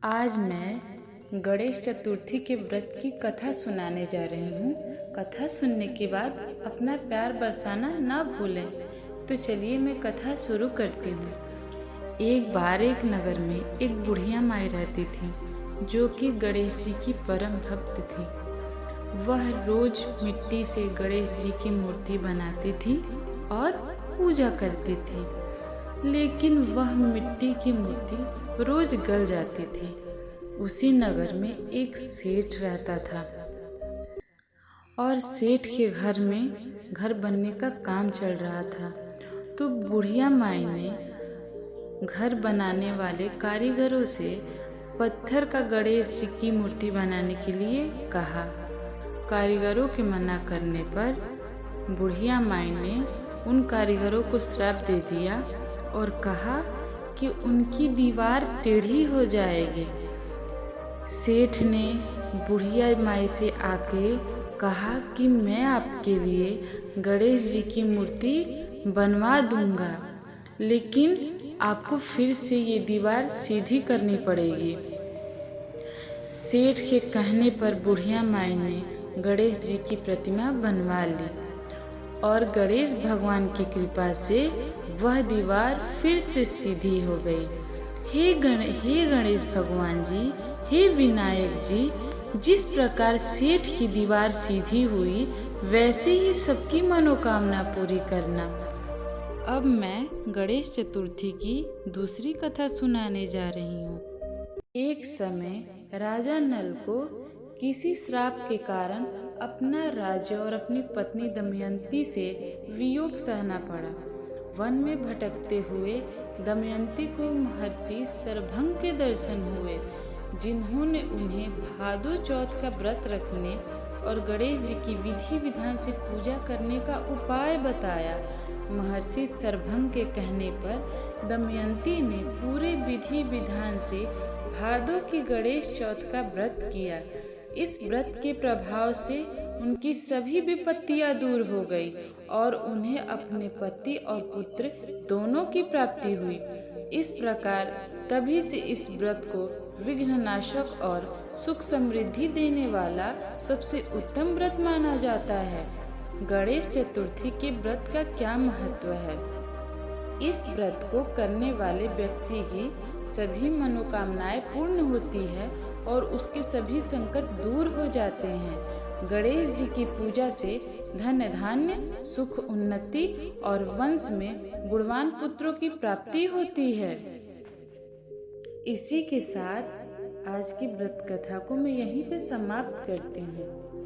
आज मैं गणेश चतुर्थी के व्रत की कथा सुनाने जा रही हूँ। कथा सुनने के बाद अपना प्यार बरसाना ना भूलें। तो चलिए मैं कथा शुरू करती हूँ। एक बार एक नगर में एक बुढ़िया माई रहती थी, जो कि गणेश जी की परम भक्त थी। वह रोज मिट्टी से गणेश जी की मूर्ति बनाती थी और पूजा करती थी, लेकिन वह मिट्टी की मूर्ति रोज गल जाती थी। उसी नगर में एक सेठ रहता था और सेठ के घर में घर बनने का काम चल रहा था। तो बुढ़िया माई ने घर बनाने वाले कारीगरों से पत्थर का गणेश जी की मूर्ति बनाने के लिए कहा। कारीगरों के मना करने पर बुढ़िया माई ने उन कारीगरों को श्राप दे दिया और कहा कि उनकी दीवार टेढ़ी हो जाएगी। सेठ ने बुढ़िया माई से आके कहा कि मैं आपके लिए गणेश जी की मूर्ति बनवा दूंगा, लेकिन आपको फिर से ये दीवार सीधी करनी पड़ेगी। सेठ के कहने पर बुढ़िया माई ने गणेश जी की प्रतिमा बनवा ली और गणेश भगवान की कृपा से वह दीवार फिर से सीधी हो गई। हे गणेश भगवान जी, हे विनायक जी, जिस प्रकार सेठ की दीवार सीधी हुई, वैसे ही सबकी मनोकामना पूरी करना। अब मैं गणेश चतुर्थी की दूसरी कथा सुनाने जा रही हूँ। एक समय राजा नल को किसी श्राप के कारण अपना राज्य और अपनी पत्नी दमयंती से वियोग सहना पड़ा। वन में भटकते हुए दमयंती को महर्षि सरभंग के दर्शन हुए, जिन्होंने उन्हें भादो चौथ का व्रत रखने और गणेश जी की विधि विधान से पूजा करने का उपाय बताया। महर्षि सरभंग के कहने पर दमयंती ने पूरे विधि विधान से भादो की गणेश चौथ का व्रत किया। इस व्रत के प्रभाव से उनकी सभी विपत्तियां दूर हो गई और उन्हें अपने पति और पुत्र दोनों की प्राप्ति हुई। इस प्रकार तभी से इस व्रत को विघ्ननाशक और सुख समृद्धि देने वाला सबसे उत्तम व्रत माना जाता है। गणेश चतुर्थी के व्रत का क्या महत्व है? इस व्रत को करने वाले व्यक्ति की सभी मनोकामनाएं पूर्ण होती है और उसके सभी संकट दूर हो जाते हैं। गणेश जी की पूजा से धन धान्य, सुख, उन्नति और वंश में गुणवान पुत्रों की प्राप्ति होती है। इसी के साथ आज की व्रत कथा को मैं यहीं पे समाप्त करती हूँ।